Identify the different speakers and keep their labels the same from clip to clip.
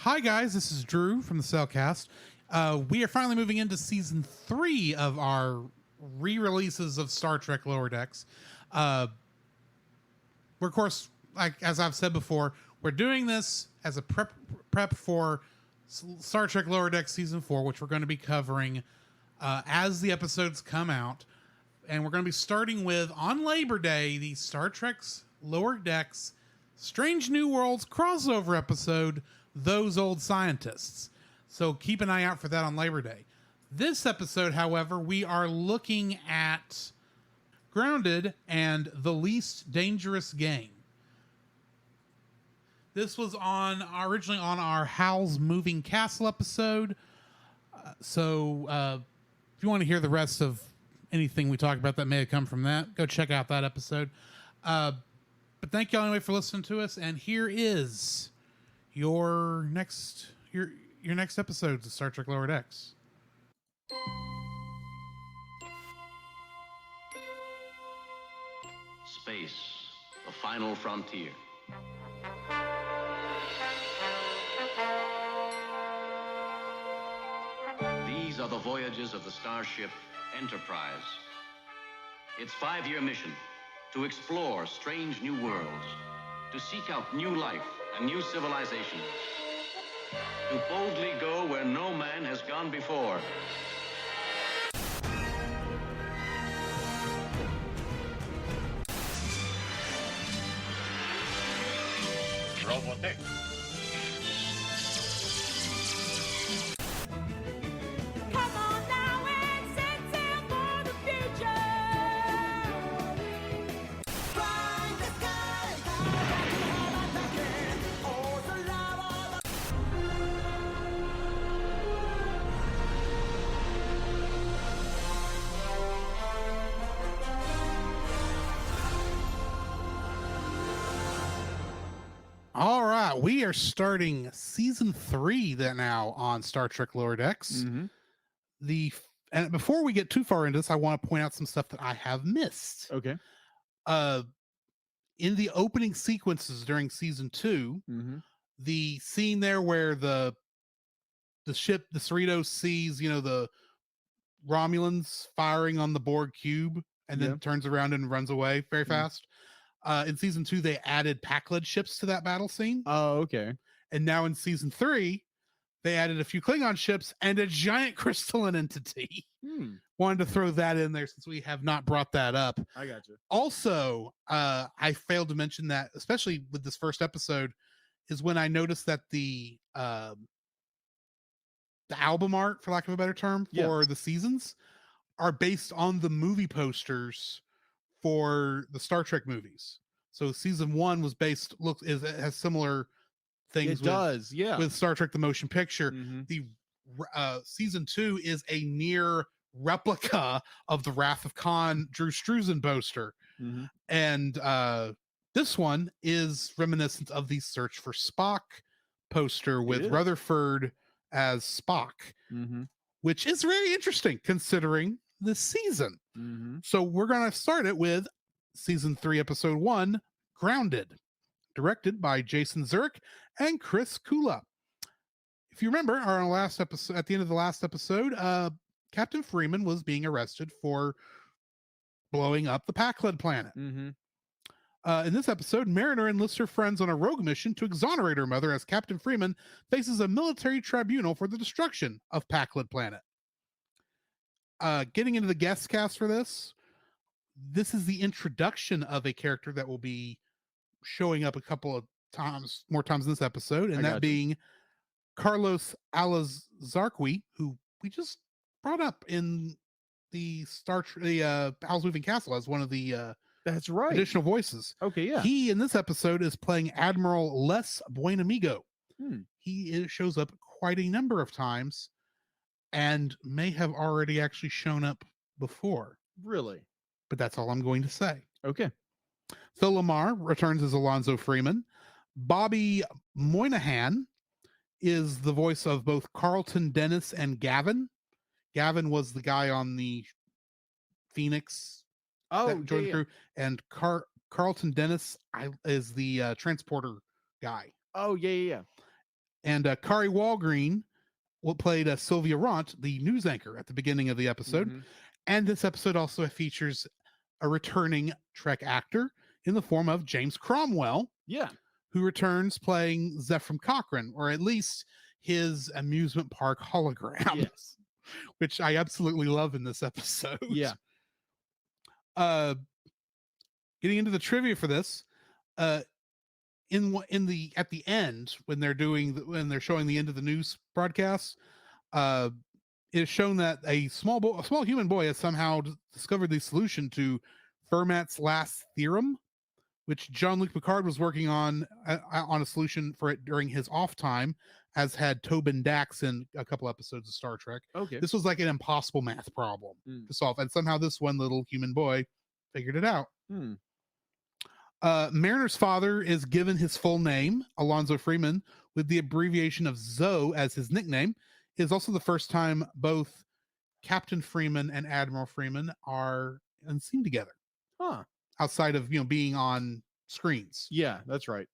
Speaker 1: Hi, guys. This is Drew from the Cellcast. We are finally moving into season 3 of our re-releases of Star Trek Lower Decks. We're, of course, like as I've said before, we're doing this as a prep for Star Trek Lower Decks season 4, which we're going to be covering as the episodes come out. And we're going to be starting with, on Labor Day, the Star Trek's Lower Decks Strange New Worlds crossover episode, Those Old Scientists. So keep an eye out for that on Labor Day. This episode, however, we are looking at Grounded and The Least Dangerous Game. This was originally on our Howl's Moving Castle episode. So if you want to hear the rest of anything we talked about that may have come from that, go check out that episode. But thank y'all anyway for listening to us. And here is your next episode of Star Trek Lower Decks.
Speaker 2: Space, the final frontier. These are the voyages of the starship Enterprise. Its 5-year mission: to explore strange new worlds, to seek out new life and new civilizations, to boldly go where no man has gone before.
Speaker 3: Robotech.
Speaker 4: Come on now and set sail for the future. Find the sky, oh, the lava.
Speaker 1: All right, we are starting season 3 now on Star Trek Lower Decks.
Speaker 5: Mm-hmm.
Speaker 1: And before we get too far into this, I want to point out some stuff that I have missed.
Speaker 5: Okay.
Speaker 1: In the opening sequences during season 2,
Speaker 5: Mm-hmm.
Speaker 1: the scene there where the ship, the Cerritos, sees, the Romulans firing on the Borg cube and then
Speaker 5: Yeah.
Speaker 1: turns around and runs away very
Speaker 5: Mhm.
Speaker 1: fast. In season 2, they added Pac-Led ships to that battle scene.
Speaker 5: Oh, okay.
Speaker 1: And now in season 3, they added a few Klingon ships and a giant crystalline entity. Wanted to throw that in there since we have not brought that up.
Speaker 5: I got you.
Speaker 1: Also, I failed to mention that, especially with this first episode, is when I noticed that the album art, for lack of a better term,
Speaker 5: Yeah.
Speaker 1: for the seasons are based on the movie posters for the Star Trek movies. So season 1 was has similar things.
Speaker 5: It does, yeah.
Speaker 1: With Star Trek the Motion Picture.
Speaker 5: Mhm.
Speaker 1: The season 2 is a near replica of the Wrath of Khan Drew Struzan poster.
Speaker 5: Mhm.
Speaker 1: And this one is reminiscent of the Search for Spock poster with
Speaker 5: is.
Speaker 1: Rutherford as Spock,
Speaker 5: Mhm.
Speaker 1: which is very interesting considering this season.
Speaker 5: Mhm.
Speaker 1: So we're going to start it with season 3, episode 1, Grounded, directed by Jason Zurek and Chris Kula. If you remember, our last episode, at the end of the last episode, Captain Freeman was being arrested for blowing up the Pac-Led planet.
Speaker 5: Mhm.
Speaker 1: In this episode, Mariner enlists her friends on a rogue mission to exonerate her mother as Captain Freeman faces a military tribunal for the destruction of Pac-Led planet. Getting into the guest cast for this is the introduction of a character that will be showing up a couple of more times in this episode, and that being Carlos Alazarqui, who we just brought up in the Howl's Moving Castle as one of the
Speaker 5: That's right.
Speaker 1: additional voices.
Speaker 5: Okay, yeah.
Speaker 1: He in this episode is playing Admiral Les Buenamigo. He shows up quite a number of times and may have already actually shown up before.
Speaker 5: Really?
Speaker 1: But that's all I'm going to say.
Speaker 5: Okay.
Speaker 1: Phil Lamar returns as Alonzo Freeman. Bobby Moynihan is the voice of both Carlton Dennis and Gavin. Gavin was the guy on the Phoenix that joined the crew, and Carlton Dennis is the transporter guy.
Speaker 5: Oh, yeah. And Kari Walgreen played Sylvia Ront, the news anchor, at the beginning of the episode.
Speaker 6: Mhm.
Speaker 5: And this episode also features a returning Trek actor in the form of James Cromwell,
Speaker 6: Yeah.
Speaker 5: who returns playing Zephram Cochrane, or at least his amusement park hologram,
Speaker 6: Yes.
Speaker 5: which I absolutely love in this episode.
Speaker 6: Yeah.
Speaker 5: Getting into the trivia for this, at the end when they're showing the end of the news broadcast, it is shown that a small human boy has somehow discovered the solution to Fermat's last theorem, which Jean-Luc Picard was working on a solution for it during his off time, as had Tobin Dax in a couple episodes of Star Trek.
Speaker 6: Okay.
Speaker 5: This was like an impossible math problem
Speaker 6: Mm.
Speaker 5: to solve, and somehow this one little human boy figured it out.
Speaker 6: Hmm.
Speaker 5: Mariner's father is given his full name, Alonzo Freeman, with the abbreviation of Zoe as his nickname. It is also the first time both Captain Freeman and Admiral Freeman are seen together,
Speaker 6: Huh.
Speaker 5: outside of being on screens.
Speaker 6: Yeah, that's right.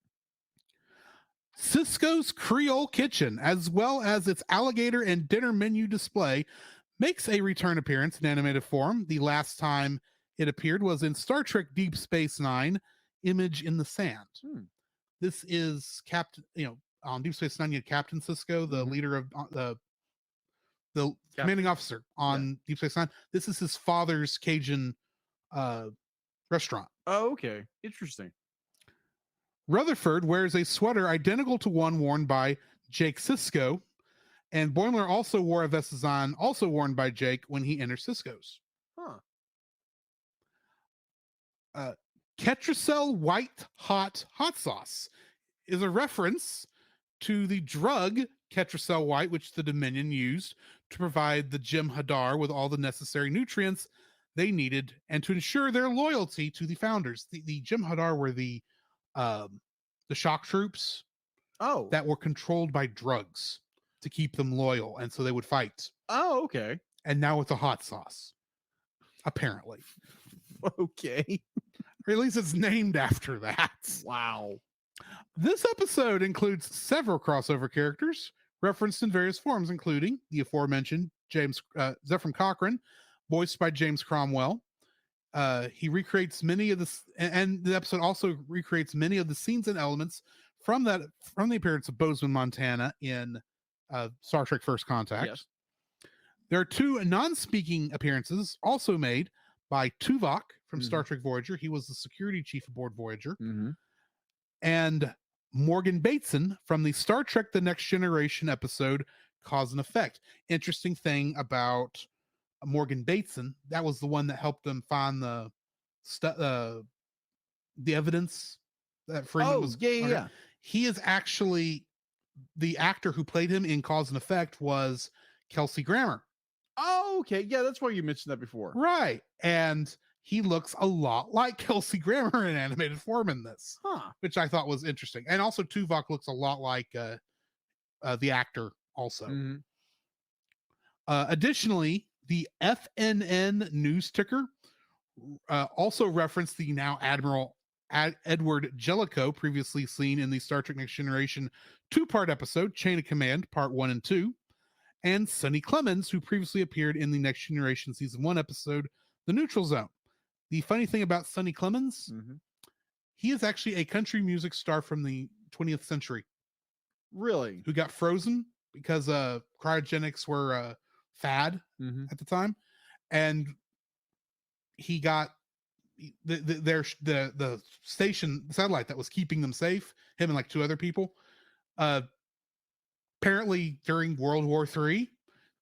Speaker 5: Cisco's Creole Kitchen, as well as its alligator and dinner menu display, makes a return appearance in animated form. The last time it appeared was in Star Trek Deep Space Nine, Image in the Sand. This is Captain, on Deep Space Nine, you had Captain Cisco, the leader of the commanding officer on Deep Space Nine. This is his father's Cajun restaurant.
Speaker 6: Oh, okay. Interesting.
Speaker 5: Rutherford wears a sweater identical to one worn by Jake Sisko, and Boimler also wore a vest design also worn by Jake when he enters Cisco's.
Speaker 6: Huh.
Speaker 5: Ketracel White Hot Sauce is a reference to the drug Ketracel White, which the Dominion used to provide the Jem'Hadar with all the necessary nutrients they needed and to ensure their loyalty to the founders. The Jem'Hadar were the shock troops that were controlled by drugs to keep them loyal, and so they would fight.
Speaker 6: Oh, okay.
Speaker 5: And now it's a hot sauce, apparently.
Speaker 6: Okay.
Speaker 5: Or at least it's named after that.
Speaker 6: Wow.
Speaker 5: This episode includes several crossover characters referenced in various forms, including the aforementioned Zephram Cochrane, voiced by James Cromwell. He recreates many of and the episode also recreates many of the scenes and elements from the appearance of Bozeman, Montana in Star Trek First Contact.
Speaker 6: Yes.
Speaker 5: There are two non-speaking appearances also made by Tuvok from Star Trek Voyager. He was the security chief aboard Voyager. And Morgan Bateson from the Star Trek The Next Generation episode Cause and Effect. Interesting thing about Morgan Bateson, that was the one that helped them find the evidence that Freeman was.
Speaker 6: Yeah.
Speaker 5: He is actually the actor who played him in Cause and Effect was Kelsey Grammer.
Speaker 6: Oh, okay. Yeah, that's why you mentioned that before.
Speaker 5: Right. And he looks a lot like Kelsey Grammer in animated form in this, which I thought was interesting. And also Tuvok looks a lot like the actor also. Additionally, the FNN news ticker also referenced the now Admiral Edward Jellicoe, previously seen in the Star Trek Next Generation two-part episode, Chain of Command, Part 1 and 2, and Sonny Clemens, who previously appeared in the Next Generation Season 1 episode, The Neutral Zone. The funny thing about Sonny Clemens, he is actually a country music star from the 20th century.
Speaker 6: Really?
Speaker 5: Who got frozen because cryogenics were a fad at the time. And he got the station satellite that was keeping them safe, him and like two other people. Apparently during World War III,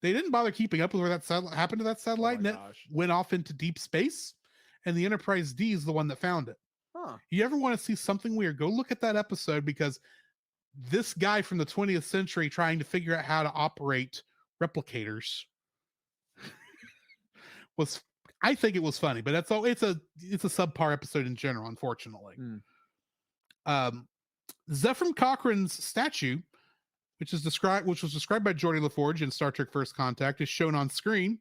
Speaker 5: they didn't bother keeping up with where that satellite happened to that satellite, and it went off into deep space. And the Enterprise D is the one that found it. You ever want to see something weird? Go look at that episode, because this guy from the 20th century trying to figure out how to operate replicators was, I think it was funny, but it's a subpar episode in general, unfortunately. Zephram Cochrane's statue, which was described by Geordi LaForge in Star Trek First Contact, is shown on screen,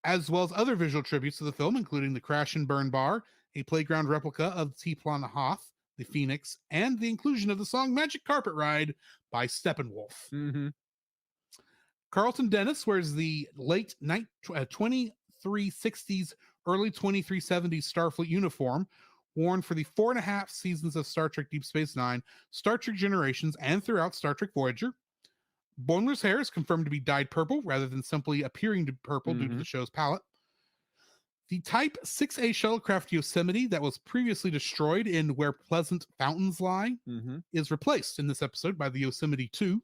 Speaker 5: as well as other visual tributes to the film, including the Crash and Burn Bar, a playground replica of T-Plan Hoth, the Phoenix, and the inclusion of the song Magic Carpet Ride by Steppenwolf.
Speaker 6: Mm-hmm.
Speaker 5: Carlton Dennis wears the late 2360s, early 2370s Starfleet uniform, worn for the 4.5 seasons of Star Trek Deep Space Nine, Star Trek Generations, and throughout Star Trek Voyager. Boimler's hair is confirmed to be dyed purple rather than simply appearing to purple due to the show's palette. The Type 6A shuttlecraft Yosemite that was previously destroyed in Where Pleasant Fountains Lie is replaced in this episode by the Yosemite 2.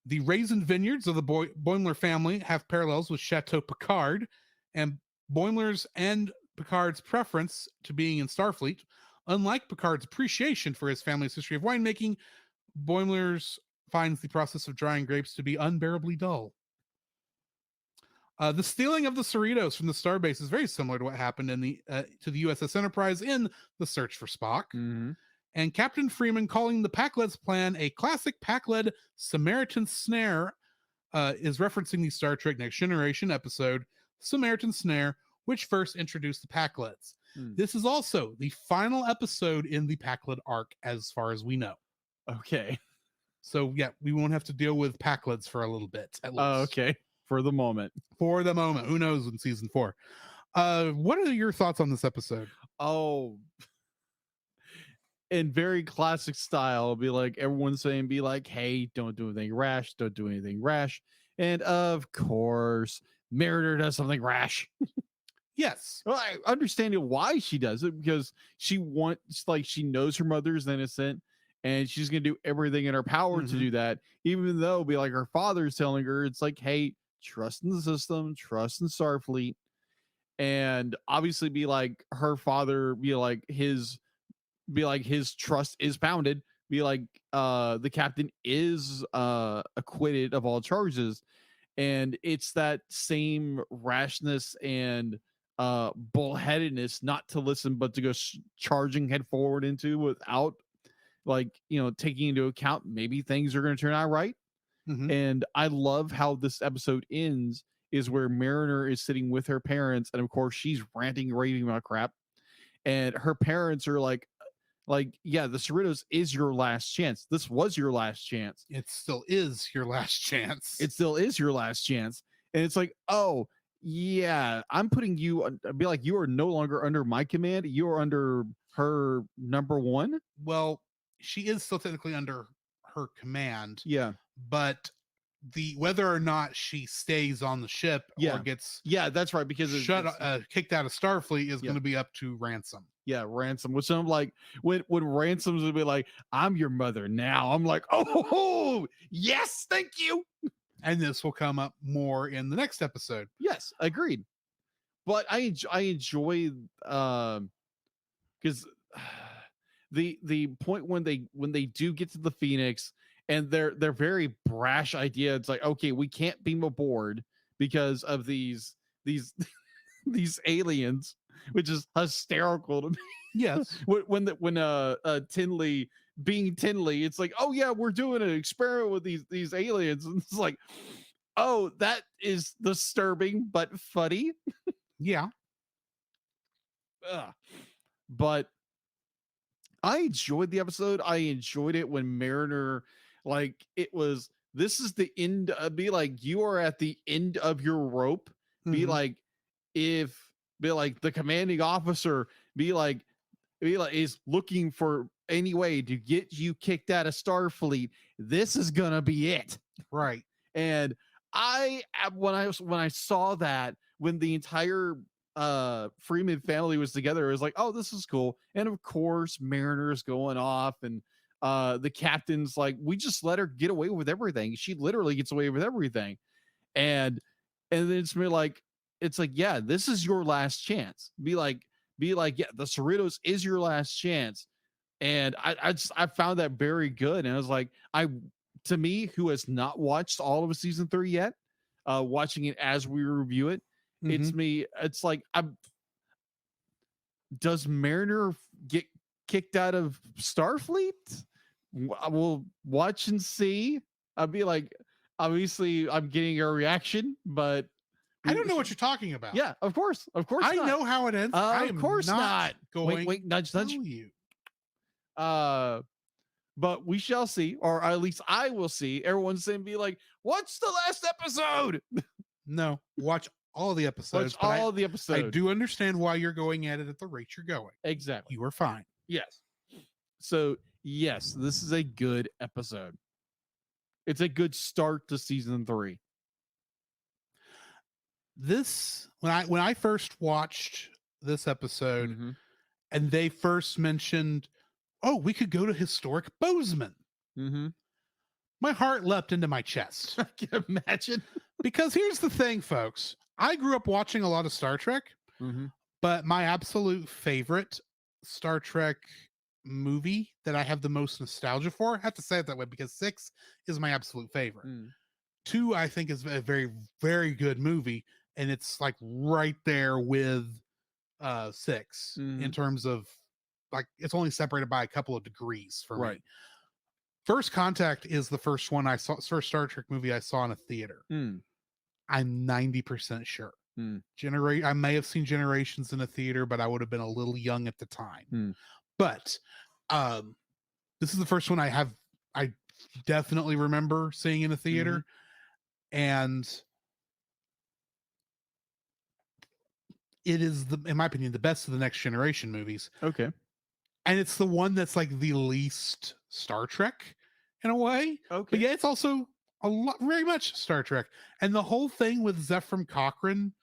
Speaker 5: The raisin vineyards of the Boimler family have parallels with Chateau Picard, and Boimler's and Picard's preference to being in Starfleet. Unlike Picard's appreciation for his family's history of winemaking, Boimler's finds the process of drying grapes to be unbearably dull. The stealing of the Cerritos from the starbase is very similar to what happened in to the USS Enterprise in The Search for Spock. And Captain Freeman calling the Packled's plan a classic Packled Samaritan snare is referencing the Star Trek Next Generation episode Samaritan Snare, which first introduced the Packleds. This is also the final episode in the Packled arc, as far as we know.
Speaker 6: Okay.
Speaker 5: So yeah, we won't have to deal with Packleds for a little bit. At least.
Speaker 6: Okay. For the moment.
Speaker 5: For the moment. Who knows in season 4? What are your thoughts on this episode?
Speaker 6: Oh, in very classic style, be like everyone's saying, be like, hey, don't do anything rash, don't do anything rash. And of course, Mariner does something rash.
Speaker 5: Yes.
Speaker 6: Well, I understand why she does it, because she wants, like, she knows her mother's innocent and she's going to do everything in her power to do that, even though, be like, her father's telling her, it's like, hey, trust in the system, trust in Starfleet. And obviously, be like, her father, be like, his trust is founded, be like, the captain is acquitted of all charges. And it's that same rashness and bullheadedness not to listen, but to go charging head forward into, without, like, taking into account maybe things are going to turn out right. And I love how this episode ends, is where Mariner is sitting with her parents, and of course she's ranting, raving about crap, and her parents are like, yeah, the Cerritos is your last chance. This was your last chance.
Speaker 5: It still is your last chance.
Speaker 6: It still is your last chance. And it's like, oh yeah, I'm putting you, be like, you are no longer under my command. You are under her number one.
Speaker 5: Well, she is still technically under her command.
Speaker 6: Yeah.
Speaker 5: But whether or not she stays on the ship or gets
Speaker 6: that's right, because
Speaker 5: kicked out of Starfleet is going to be up to Ransom.
Speaker 6: Yeah, Ransom. Which I'm like, when Ransom's would be like, I'm your mother now, I'm like, oh yes, thank you.
Speaker 5: And this will come up more in the next episode.
Speaker 6: Yes, agreed. But I enjoy because the point when they do get to the Phoenix, and their very brash idea, it's like, okay, we can't beam aboard because of these these aliens, which is hysterical to me.
Speaker 5: Yes.
Speaker 6: when Tinley, being Tinley, it's like, oh yeah, we're doing an experiment with these aliens, and it's like, oh, that is disturbing but funny.
Speaker 5: Yeah.
Speaker 6: But I enjoyed the episode. I enjoyed it when Mariner, like, it was, this is the end, be like, you are at the end of your rope. Be like, if, be like, the commanding officer, be like is looking for any way to get you kicked out of Starfleet, this is gonna be it.
Speaker 5: Right.
Speaker 6: And when I saw that, when the entire Freeman family was together, it was like, oh, this is cool. And of course, Mariner's going off, and the captain's like, we just let her get away with everything. She literally gets away with everything. And then it's like, yeah, this is your last chance. Be like, yeah, the Cerritos is your last chance. And I found that very good. And I was like, to me, who has not watched all of season 3 yet, watching it as we review it, it's like, does Mariner get kicked out of Starfleet? We'll watch and see. I'd be like, obviously I'm getting a reaction, but
Speaker 5: I don't know what you're talking about.
Speaker 6: Yeah, of course
Speaker 5: I
Speaker 6: not.
Speaker 5: know how it ends.
Speaker 6: Of course not.
Speaker 5: Going
Speaker 6: wait, nudge.
Speaker 5: to tell you.
Speaker 6: But we shall see, or at least I will see. Everyone's saying, be like, what's the last episode?
Speaker 5: No, watch all the episodes.
Speaker 6: Watch
Speaker 5: but
Speaker 6: all the episodes.
Speaker 5: I do understand why you're going at it at the rate you're going.
Speaker 6: Exactly.
Speaker 5: You are fine.
Speaker 6: Yes. So, yes, this is a good episode. It's a good start to season 3.
Speaker 5: This when I first watched this episode
Speaker 6: Mhm.
Speaker 5: and they first mentioned, oh, we could go to historic Bozeman.
Speaker 6: Mhm.
Speaker 5: My heart leapt into my chest.
Speaker 6: I can imagine.
Speaker 5: Because here's the thing, folks. I grew up watching a lot of Star Trek,
Speaker 6: Mhm.
Speaker 5: but my absolute favorite Star Trek movie that I have the most nostalgia for, I have to say it that way because 6 is my absolute favorite.
Speaker 6: Mm.
Speaker 5: 2, I think, is a very, very good movie, and it's like right there with 6 in
Speaker 6: Mhm.
Speaker 5: terms of like it's only separated by a couple of degrees for me.
Speaker 6: Right.
Speaker 5: First Contact is the first one I saw, first Star Trek movie I saw in a theater.
Speaker 6: Mm.
Speaker 5: I'm 90% sure.
Speaker 6: Mm.
Speaker 5: I may have seen Generations in a theater, but I would have been a little young at the time.
Speaker 6: Mm.
Speaker 5: But this is the first one I definitely remember seeing in a theater. And it is in my opinion, the best of the Next Generation movies.
Speaker 6: Okay.
Speaker 5: And it's the one that's like the least Star Trek in a way.
Speaker 6: Okay.
Speaker 5: But yeah, it's also a lot, very much Star Trek. And the whole thing with Zephram Cochrane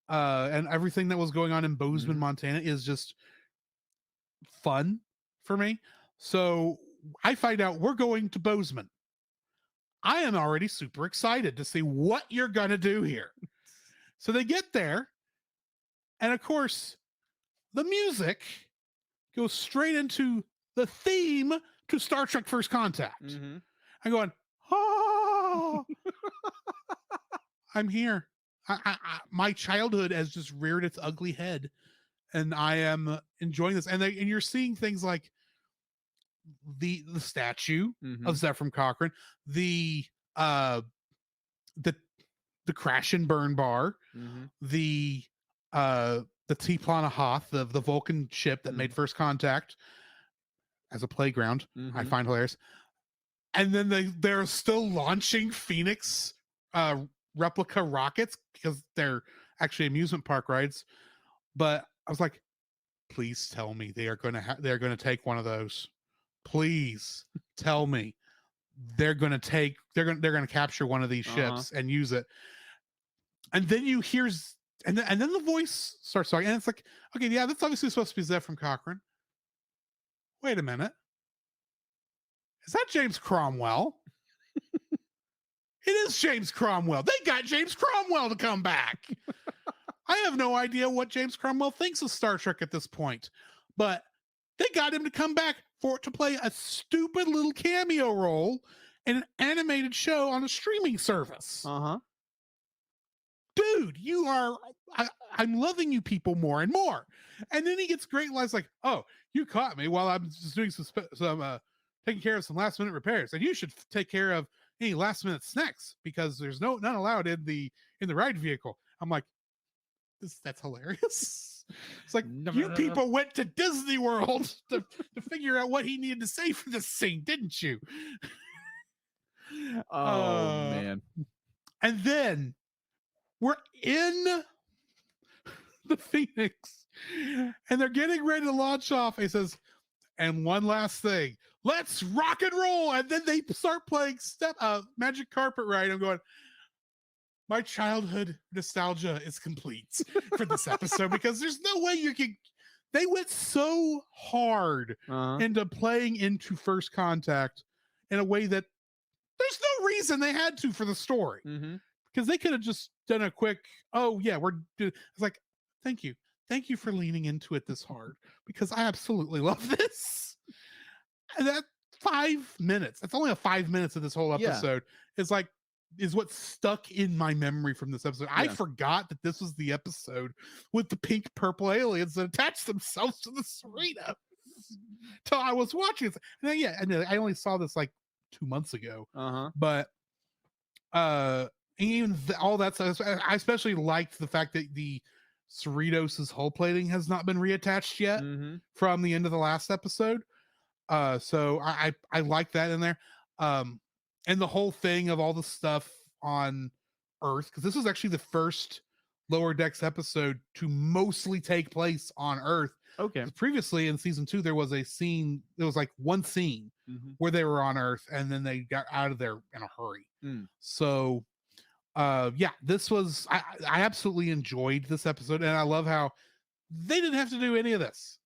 Speaker 5: and everything that was going on in Bozeman, Montana is just fun for me. So I find out we're going to Bozeman. I am already super excited to see what you're going to do here. So they get there. And of course, the music goes straight into the theme to Star Trek First Contact.
Speaker 6: Mhm.
Speaker 5: I'm going, oh, I'm here. My childhood has just reared its ugly head, and I am enjoying this. And you're seeing things like the statue of Zephram Cochrane, the crash and burn bar, the T-Plana Hoth, the Vulcan ship that made First Contact as a playground. I find hilarious. And then they're still launching Phoenix replica rockets because they're actually amusement park rides. But I was like, please tell me they're going to take one of those. Please tell me they're going to capture one of these ships and use it. And then you hear and then the voice starts talking, and it's like, okay, yeah, that's obviously supposed to be Zephram Cochrane. Wait a minute. Is that James Cromwell? It is James Cromwell. They got James Cromwell to come back. I have no idea what James Cromwell thinks of Star Trek at this point, but they got him to come back to play a stupid little cameo role in an animated show on a streaming service. Dude, I'm loving you people more and more. And then he gets great lines like, oh, you caught me while I'm just doing some taking care of some last minute repairs, and you should take care of any last minute snacks because there's none allowed in the ride vehicle. I'm like, that's hilarious. It's like, you people went to Disney World to figure out what he needed to say for this scene, didn't you?
Speaker 6: Oh man.
Speaker 5: And then we're in the Phoenix and they're getting ready to launch off. He says, and one last thing, let's rock and roll. And then they start playing Magic Carpet Ride. I'm going, my childhood nostalgia is complete for this episode because there's no way they went so hard into playing into First Contact in a way that there's no reason they had to for the story. Because they could have just done a quick, oh yeah, it's like, thank you for leaning into it this hard because I absolutely love this. And that 5 minutes, that's only a 5 minutes of this whole episode, is what stuck in my memory from this episode. I forgot that this was the episode with the pink purple aliens that attached themselves to the Cerritos till I was watching it. And then, I only saw this like 2 months ago. But even all that stuff, I especially liked the fact that the Cerritos' hull plating has not been reattached yet from the end of the last episode. So I like that in there. And the whole thing of all the stuff on Earth, because this was actually the first Lower Decks episode to mostly take place on Earth.
Speaker 6: Okay.
Speaker 5: 'Cause previously in season 2, there was a scene, there was like one scene where they were on Earth and then they got out of there in a hurry. So yeah, this was I absolutely enjoyed this episode, and I love how they didn't have to do any of this.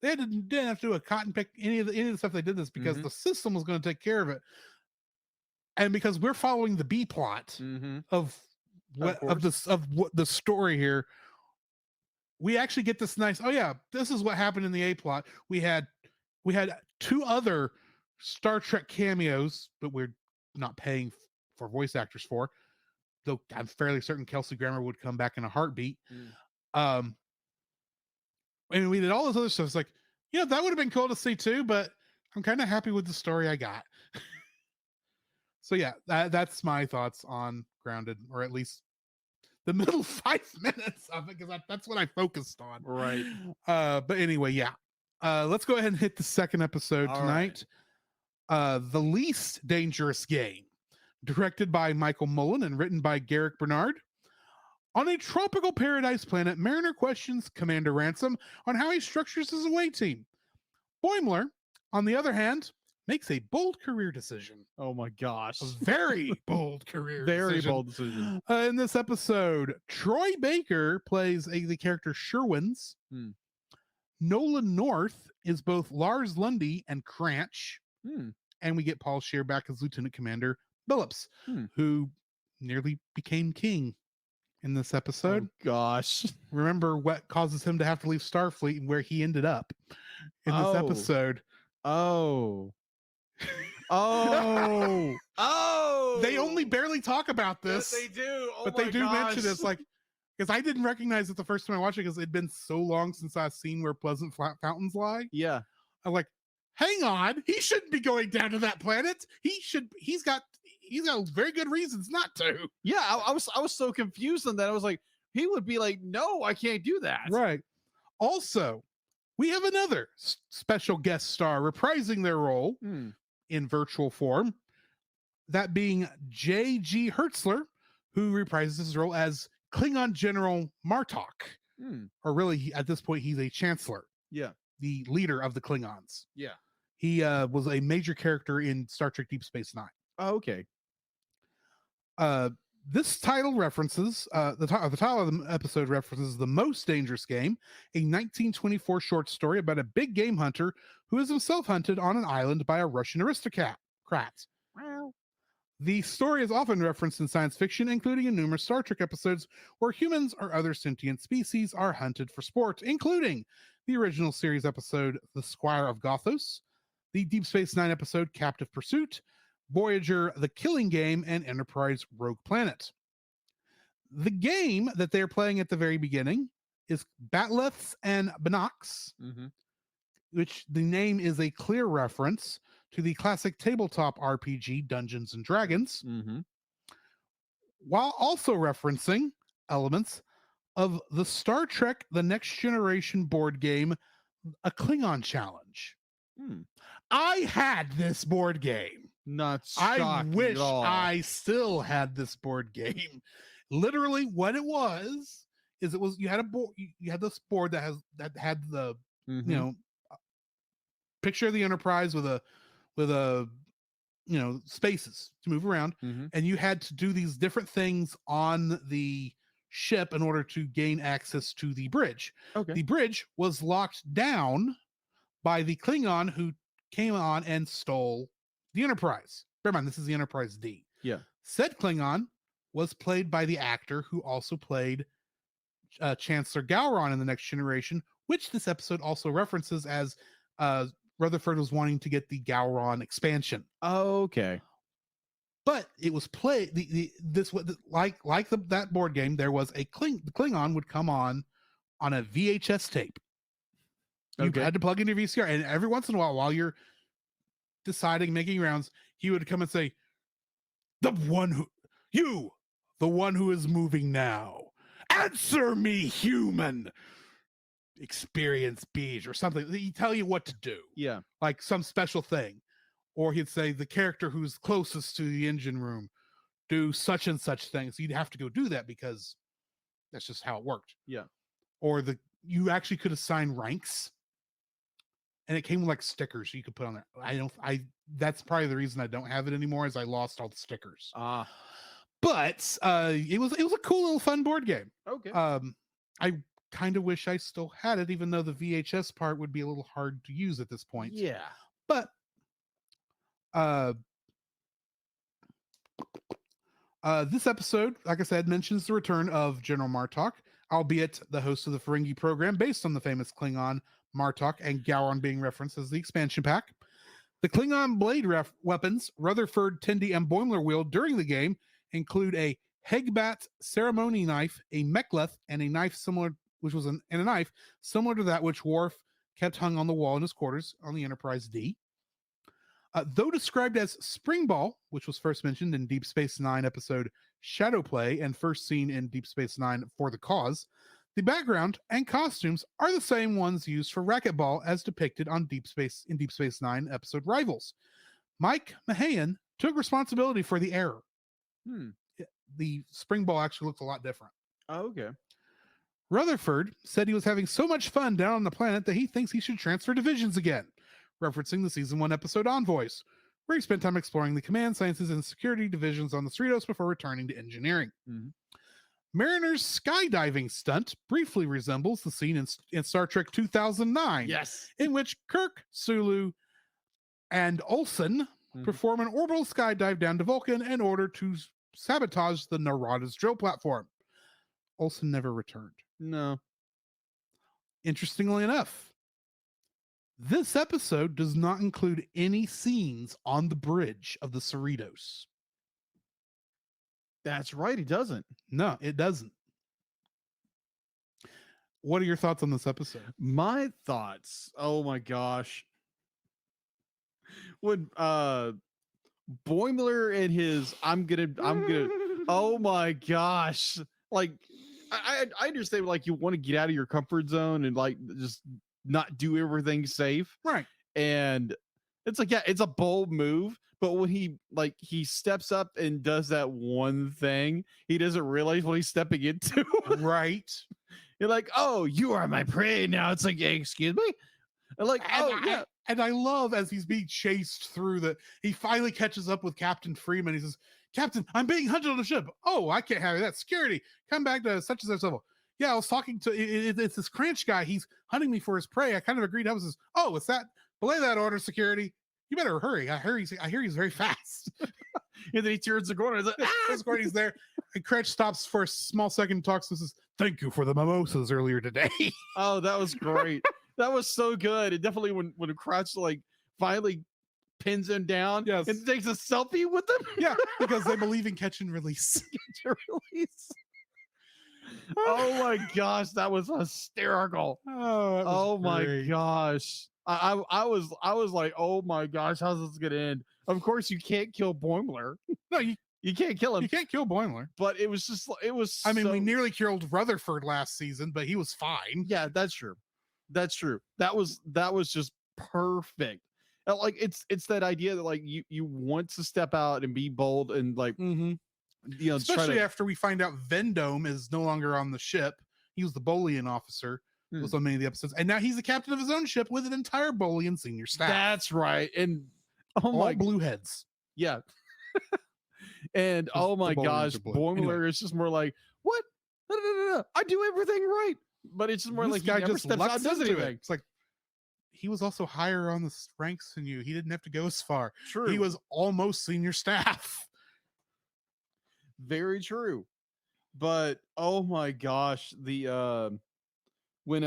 Speaker 5: They didn't have to do a cotton pick any of the stuff they did this because the system was going to take care of it. And because we're following the B plot of what the story here, we actually get this nice, oh yeah, this is what happened in the A plot. We had 2 other Star Trek cameos, but we're not paying for voice actors for, though I'm fairly certain Kelsey Grammer would come back in a heartbeat. And we did all this other stuff. It's like, yeah, that would have been cool to see too, but I'm kind of happy with the story I got. So yeah, that's my thoughts on Grounded, or at least the middle 5 minutes of it, because that's what I focused on.
Speaker 6: Right.
Speaker 5: But anyway, yeah. Let's go ahead and hit the second episode tonight. The Least Dangerous Game, directed by Michael Mullen and written by Garrick Bernard. On a tropical paradise planet, Mariner questions Commander Ransom on how he structures his away team. Boimler, on the other hand, makes a bold career decision.
Speaker 6: Oh my gosh.
Speaker 5: A very bold career decision.
Speaker 6: Bold decision.
Speaker 5: In this episode, Troy Baker plays the character Sherwins. Nolan North is both Lars Lundy and Cranch. And we get Paul Scheer back as Lieutenant Commander Billups, who nearly became king in this episode.
Speaker 6: Oh gosh.
Speaker 5: Remember what causes him to have to leave Starfleet and where he ended up in this episode.
Speaker 6: Oh.
Speaker 5: They only barely talk about this.
Speaker 6: Yes, they do. Oh
Speaker 5: but
Speaker 6: my
Speaker 5: they do
Speaker 6: gosh.
Speaker 5: mention this, like, because I didn't recognize it the first time I watched it because it'd been so long since I've seen Where Pleasant Fountains Lie.
Speaker 6: Yeah.
Speaker 5: I'm like, hang on, he shouldn't be going down to that planet. He's got very good reasons not to.
Speaker 6: Yeah, I was so confused on that. I was like, he would be like, no, I can't do that.
Speaker 5: Right. Also, we have another special guest star reprising their role in virtual form. That being J.G. Hertzler, who reprises his role as Klingon General Martok. Or really, at this point, he's a Chancellor.
Speaker 6: Yeah.
Speaker 5: The leader of the Klingons.
Speaker 6: Yeah.
Speaker 5: He was a major character in Star Trek Deep Space Nine.
Speaker 6: Oh, okay.
Speaker 5: This title references, the title of the episode references The Most Dangerous Game, a 1924 short story about a big game hunter who is himself hunted on an island by a Russian aristocrat.
Speaker 6: Wow.
Speaker 5: The story is often referenced in science fiction, including in numerous Star Trek episodes where humans or other sentient species are hunted for sport, including the original series episode The Squire of Gothos, the Deep Space Nine episode Captive Pursuit, Voyager, The Killing Game, and Enterprise Rogue Planet. The game that they're playing at the very beginning is Batleths and Binocs, which the name is a clear reference to the classic tabletop RPG Dungeons and Dragons, while also referencing elements of the Star Trek The Next Generation board game, A Klingon Challenge. I had this board game.
Speaker 6: Not
Speaker 5: I
Speaker 6: shocking
Speaker 5: wish
Speaker 6: at all.
Speaker 5: I still had this board game. Literally, what it was is you had a board. You had this board that had the picture of the Enterprise with a spaces to move around, and you had to do these different things on the ship in order to gain access to the bridge.
Speaker 6: Okay.
Speaker 5: The bridge was locked down by the Klingon who came on and stole the Enterprise. Bear in mind, this is the Enterprise D.
Speaker 6: Yeah.
Speaker 5: Said Klingon was played by the actor who also played Chancellor Gowron in The Next Generation, which this episode also references as Rutherford was wanting to get the Gowron expansion.
Speaker 6: Oh, okay.
Speaker 5: But it was played that board game. There was the Klingon would come on a VHS tape. You had to plug in your VCR, and every once in a while you're making rounds, he would come and say, the one who is moving now, answer me, human. experience beach or something. He'd tell you what to do,
Speaker 6: Yeah.
Speaker 5: like some special thing. Or he'd say the character who's closest to the engine room do such and such things. You'd have to go do that because that's just how it worked.
Speaker 6: Yeah.
Speaker 5: Or you actually could assign ranks, and it came with like stickers you could put on there. That's probably the reason I don't have it anymore, is I lost all the stickers. But it was a cool little fun board game.
Speaker 6: Okay.
Speaker 5: I kind of wish I still had it, even though the VHS part would be a little hard to use at this point.
Speaker 6: Yeah.
Speaker 5: But this episode, like I said, mentions the return of General Martok, albeit the host of the Ferengi program based on the famous Klingon Martok, and Gowron being referenced as the expansion pack. The Klingon blade weapons Rutherford, Tendi, and Boimler wield during the game include a Hegbat ceremony knife, a Mek'leth, and a knife similar, a knife similar to that which Worf kept hung on the wall in his quarters on the Enterprise D. Though described as Spring Ball, which was first mentioned in Deep Space Nine episode Shadow Play and first seen in Deep Space Nine For the Cause, the background and costumes are the same ones used for Racquetball as depicted on Deep Space Nine episode Rivals. Mike Mahan took responsibility for the error. The Spring Ball actually looked a lot different.
Speaker 6: Oh, okay.
Speaker 5: Rutherford said he was having so much fun down on the planet that he thinks he should transfer divisions again, referencing the season 1 episode Envoys, where he spent time exploring the command sciences and security divisions on the Cerritos before returning to engineering. Mariner's skydiving stunt briefly resembles the scene in Star Trek 2009,
Speaker 6: Yes.
Speaker 5: in which Kirk, Sulu, and Olsen perform an orbital skydive down to Vulcan in order to sabotage the Narada's drill platform. Olsen never returned.
Speaker 6: No.
Speaker 5: Interestingly enough, this episode does not include any scenes on the bridge of the Cerritos.
Speaker 6: That's right. He doesn't.
Speaker 5: No, it doesn't. What are your thoughts on this episode?
Speaker 6: My thoughts. Oh my gosh. When Boimler and his I'm gonna oh my gosh. Like I understand, like, you want to get out of your comfort zone and like just not do everything safe.
Speaker 5: Right.
Speaker 6: And it's like, yeah, it's a bold move, but when he steps up and does that one thing, he doesn't realize what he's stepping into.
Speaker 5: Right.
Speaker 6: You're like, oh, you are my prey now. It's like, yeah, excuse me. And like, yeah.
Speaker 5: And I love, as he's being chased through he finally catches up with Captain Freeman. He says, Captain, I'm being hunted on the ship. Oh, I can't have that. Security, come back to such and such level. Yeah, I was talking to, it's this Cranch guy. He's hunting me for his prey. I kind of agreed. I was, oh, it's that. Belay that order, security. You better hurry. I hear he's very fast.
Speaker 6: And then he turns the corner. He's like,
Speaker 5: He's there. And Cranch stops for a small second, talks and says, thank you for the mimosas earlier today.
Speaker 6: Oh, that was great. That was so good. And definitely when Crouch like finally pins him down,
Speaker 5: yes,
Speaker 6: and takes a selfie with him.
Speaker 5: Yeah, because they believe in catch and release.
Speaker 6: Catch and release. Oh my gosh, that was hysterical.
Speaker 5: Oh
Speaker 6: my gosh. I was like, oh my gosh, how's this gonna end? Of course, you can't kill Boimler.
Speaker 5: No,
Speaker 6: you can't kill him.
Speaker 5: You can't kill Boimler.
Speaker 6: But it was just, it was.
Speaker 5: I mean, we nearly killed Rutherford last season, but he was fine.
Speaker 6: Yeah, that's true. That's true. That was just perfect. Like it's that idea that like you want to step out and be bold and like you know,
Speaker 5: especially after we find out Vendome is no longer on the ship. He was the Bolian officer. Was on many of the episodes, and now he's the captain of his own ship with an entire Bolian senior staff.
Speaker 6: That's right. And
Speaker 5: all blue heads.
Speaker 6: Yeah. And oh my gosh, Boimler is just more like, what? No. I do everything right. But it's just more like,
Speaker 5: guy
Speaker 6: he never
Speaker 5: just
Speaker 6: steps out and does anything.
Speaker 5: It's like, he was also higher on the ranks than you. He didn't have to go as far.
Speaker 6: True.
Speaker 5: He was almost senior staff.
Speaker 6: Very true. But oh my gosh, the when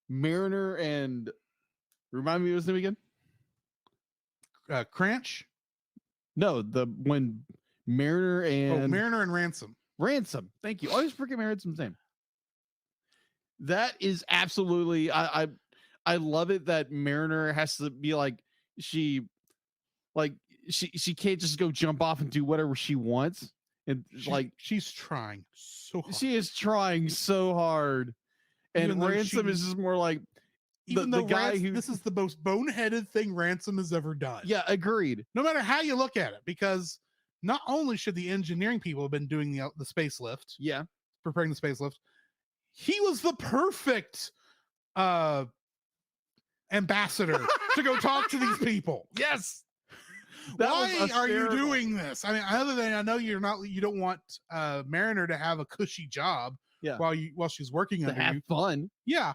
Speaker 6: Mariner and, remind me of his name again?
Speaker 5: Cranch?
Speaker 6: No, when Mariner and
Speaker 5: Mariner and Ransom.
Speaker 6: Thank you. I always forget Ransom's name. That is absolutely, I love it that Mariner has to be like, she can't just go jump off and do whatever she wants. And she's
Speaker 5: trying so hard.
Speaker 6: She is trying so hard. And
Speaker 5: Even though
Speaker 6: Ransom
Speaker 5: she-
Speaker 6: is just more like
Speaker 5: Even
Speaker 6: the
Speaker 5: though
Speaker 6: guy who.
Speaker 5: this is the most boneheaded thing Ransom has ever done.
Speaker 6: Yeah, agreed.
Speaker 5: No matter how you look at it, because not only should the engineering people have been doing the space lift,
Speaker 6: Yeah.
Speaker 5: preparing the space lift, he was the perfect ambassador to go talk to these people.
Speaker 6: Yes.
Speaker 5: Why are you doing this? I mean, other than I know you don't want Mariner to have a cushy job
Speaker 6: Yeah.
Speaker 5: while she's working
Speaker 6: to
Speaker 5: under
Speaker 6: have
Speaker 5: you.
Speaker 6: fun?
Speaker 5: Yeah.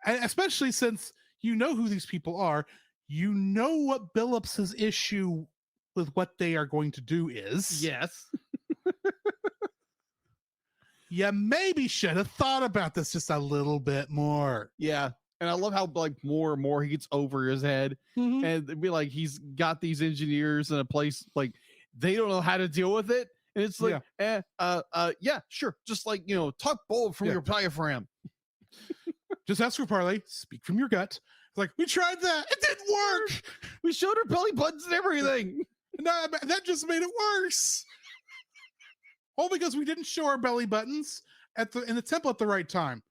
Speaker 5: And especially since you know who these people are, you know what Billups's issue with what they are going to do is.
Speaker 6: Yes.
Speaker 5: You maybe should have thought about this just a little bit more.
Speaker 6: Yeah. And I love how like more and more he gets over his head,
Speaker 5: Mhm.
Speaker 6: and it'd be like he's got these engineers in a place like they don't know how to deal with it. And it's like, yeah, sure. Just like, talk bold from
Speaker 5: Yeah.
Speaker 6: your diaphragm.
Speaker 5: Just ask for parlay, speak from your gut. It's like, we tried that. It didn't work.
Speaker 6: We showed her belly buttons and everything.
Speaker 5: No, that just made it worse. All because we didn't show our belly buttons in the temple at the right time.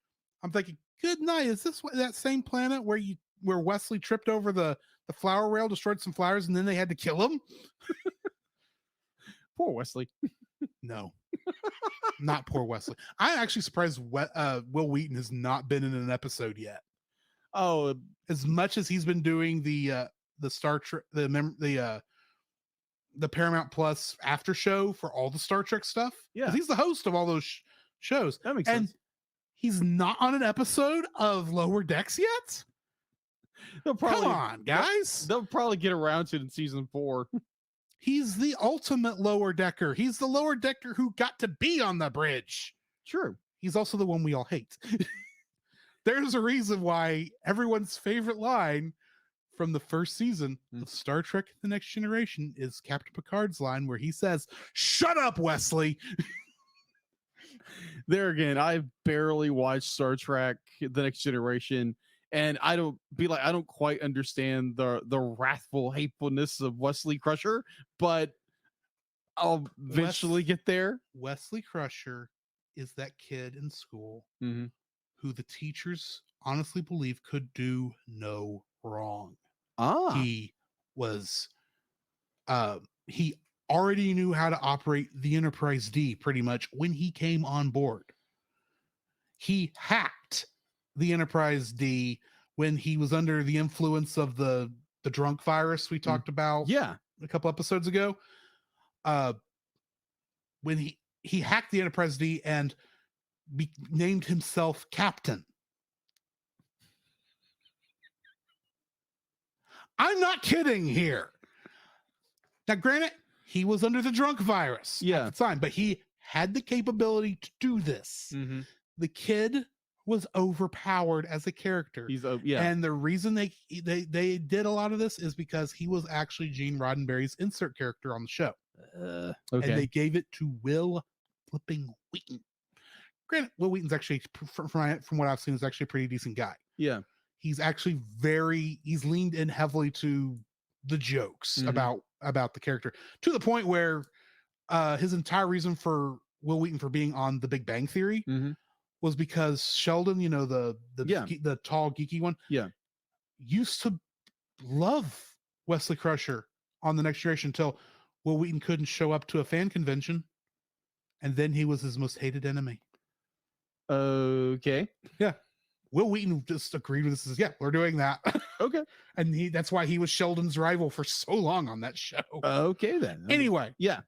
Speaker 5: I'm thinking, good night. Is this that same planet where Wesley tripped over the flower rail, destroyed some flowers, and then they had to kill him?
Speaker 6: Poor Wesley.
Speaker 5: No, not poor Wesley. I'm actually surprised Will Wheaton has not been in an episode yet.
Speaker 6: Oh,
Speaker 5: As much as he's been doing the Star Trek, the Paramount Plus after show for all the Star Trek stuff. 'Cause
Speaker 6: yeah.
Speaker 5: he's the host of all those shows.
Speaker 6: That makes
Speaker 5: And
Speaker 6: sense.
Speaker 5: he's not on an episode of Lower Decks yet.
Speaker 6: They'll probably,
Speaker 5: Come on, guys.
Speaker 6: They'll probably get around to it in season 4.
Speaker 5: He's the ultimate lower decker. He's the lower decker who got to be on the bridge.
Speaker 6: True.
Speaker 5: He's also the one we all hate. There's a reason why everyone's favorite line from the first season of Star Trek The Next Generation is Captain Picard's line where he says, "Shut up, Wesley."
Speaker 6: There again, I barely watched Star Trek The Next Generation, and I don't quite understand the wrathful hatefulness of Wesley Crusher, but I'll eventually get there.
Speaker 5: Wesley Crusher is that kid in school
Speaker 6: Mhm.
Speaker 5: who the teachers honestly believe could do no wrong.
Speaker 6: Ah,
Speaker 5: He was he already knew how to operate the Enterprise D pretty much when he came on board. He hacked the Enterprise D when he was under the influence of the drunk virus we talked about
Speaker 6: yeah.
Speaker 5: a couple episodes ago. When he hacked the Enterprise D and named himself Captain. I'm not kidding here. Now, granted, he was under the drunk virus
Speaker 6: Yeah.
Speaker 5: at the time, but he had the capability to do this.
Speaker 6: Mm-hmm.
Speaker 5: The kid was overpowered as a character.
Speaker 6: He's yeah.
Speaker 5: And the reason they did a lot of this is because he was actually Gene Roddenberry's insert character on the show.
Speaker 6: Okay.
Speaker 5: And they gave it to Will flipping Wheaton. Granted, Will Wheaton's actually, from what I've seen, is actually a pretty decent guy.
Speaker 6: Yeah.
Speaker 5: He's actually he's leaned in heavily to the jokes
Speaker 6: Mhm.
Speaker 5: about the character, to the point where his entire reason for Will Wheaton for being on The Big Bang Theory
Speaker 6: Mm-hmm.
Speaker 5: was because Sheldon, the tall geeky one, used to love Wesley Crusher on The Next Generation until Will Wheaton couldn't show up to a fan convention, and then he was his most hated enemy.
Speaker 6: Okay.
Speaker 5: Will Wheaton just agreed with this. Says, yeah, we're doing that.
Speaker 6: Okay.
Speaker 5: And that's why he was Sheldon's rival for so long on that show.
Speaker 6: Okay then.
Speaker 5: Anyway,
Speaker 6: Yeah.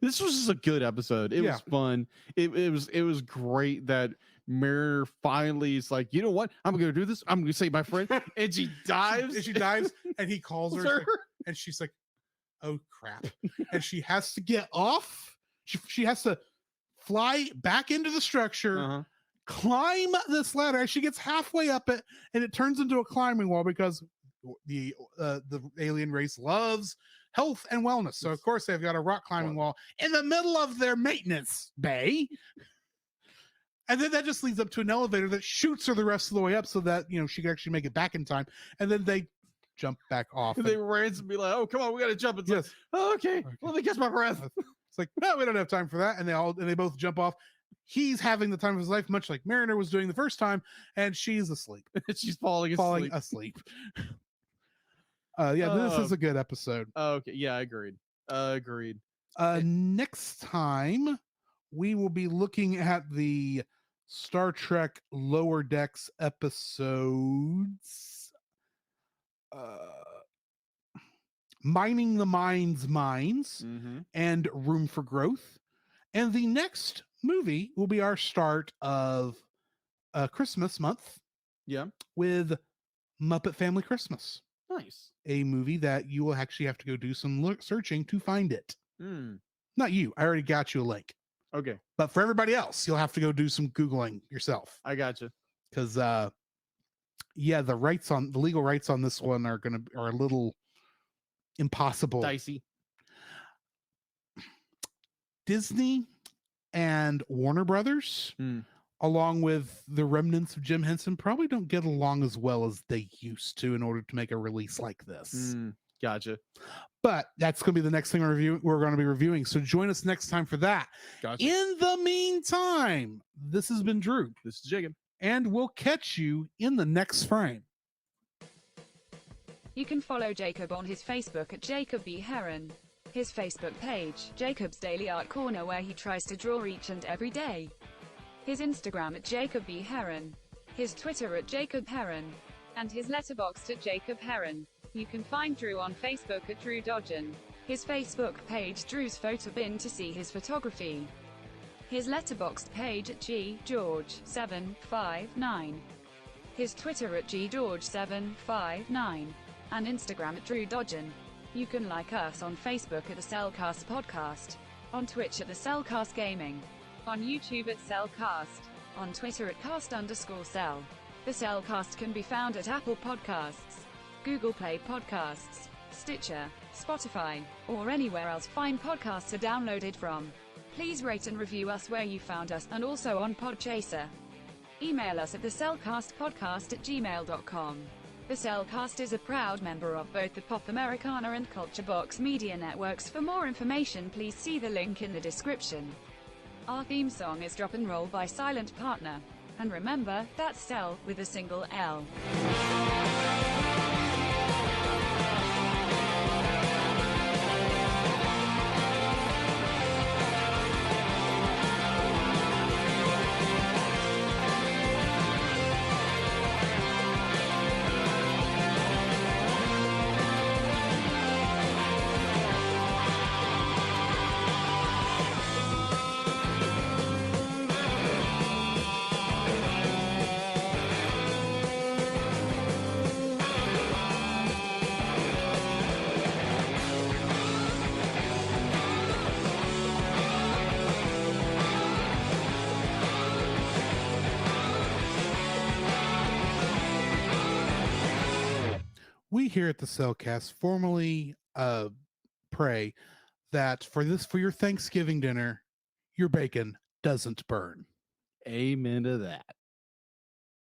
Speaker 6: This was just a good episode. It was fun. It was great that Mariner finally is like, you know what? I'm gonna do this. I'm gonna save my friend. And she dives.
Speaker 5: she dives, and he calls her, and she's like, "Oh crap!" And she has to get off. She has to fly back into the structure,
Speaker 6: Uh-huh.
Speaker 5: climb this ladder. As she gets halfway up it, and it turns into a climbing wall because the alien race loves health and wellness. So of course they've got a rock climbing wall in the middle of their maintenance bay. And then that just leads up to an elevator that shoots her the rest of the way up so that, she can actually make it back in time. And then they jump back off.
Speaker 6: And they randomly be like, oh, come on, we got to jump. It's like, oh, okay, let me catch my breath.
Speaker 5: It's like, no, we don't have time for that. And they both jump off. he's having the time of his life, much like Mariner was doing the first time, and she's asleep,
Speaker 6: She's falling asleep.
Speaker 5: falling asleep. Yeah, this is
Speaker 6: Oh.
Speaker 5: a good episode.
Speaker 6: Okay, yeah, agreed. Agreed.
Speaker 5: Next time, we will be looking at the Star Trek Lower Decks episodes. Mining the Mind's Mines
Speaker 6: Mm-hmm.
Speaker 5: and Room for Growth. And the next movie will be our start of Christmas month
Speaker 6: Yeah.
Speaker 5: with Muppet Family Christmas,
Speaker 6: Nice.
Speaker 5: a movie that you will actually have to go do some searching to find it.
Speaker 6: Mm.
Speaker 5: Not you. I already got you a link.
Speaker 6: Okay,
Speaker 5: But for everybody else, you'll have to go do some Googling yourself.
Speaker 6: I gotcha.
Speaker 5: Because yeah, the legal rights on this one are a little impossible.
Speaker 6: Dicey.
Speaker 5: Disney and Warner Brothers, along with the remnants of Jim Henson, probably don't get along as well as they used to in order to make a release like this.
Speaker 6: Gotcha.
Speaker 5: But that's going to be the next thing we're going to be reviewing. So join us next time for that.
Speaker 6: Gotcha.
Speaker 5: In the meantime, this has been Drew,
Speaker 6: This is Jacob.
Speaker 5: and we'll catch you in the next frame.
Speaker 7: You can follow Jacob on his Facebook at Jacob B. Heron. His Facebook page, Jacob's Daily Art Corner, where he tries to draw each and every day. His Instagram at Jacob B. Heron. His Twitter at Jacob Heron. And his letterboxd at Jacob Heron. You can find Drew on Facebook at Drew Dodgen. His Facebook page, Drew's Photobin, to see his photography. His letterboxd page at GGeorge759. His Twitter at GGeorge759. And Instagram at Drew Dodgen. You can like us on Facebook at the Cellcast Podcast, on Twitch at the Cellcast Gaming, on YouTube at Cellcast, on Twitter at cast_cell. The Cellcast can be found at Apple Podcasts, Google Play Podcasts, Stitcher, Spotify, or anywhere else fine podcasts are downloaded from. Please rate and review us where you found us, and also on Podchaser. Email us at thecellcastpodcast@gmail.com. The Cellcast is a proud member of both the Pop Americana and Culture Box media networks. For more information, please see the link in the description. Our theme song is Drop and Roll by Silent Partner. And remember, that's Cell with a single L.
Speaker 5: We here at the Cellcast formally pray that for your Thanksgiving dinner, your bacon doesn't burn.
Speaker 6: Amen to that.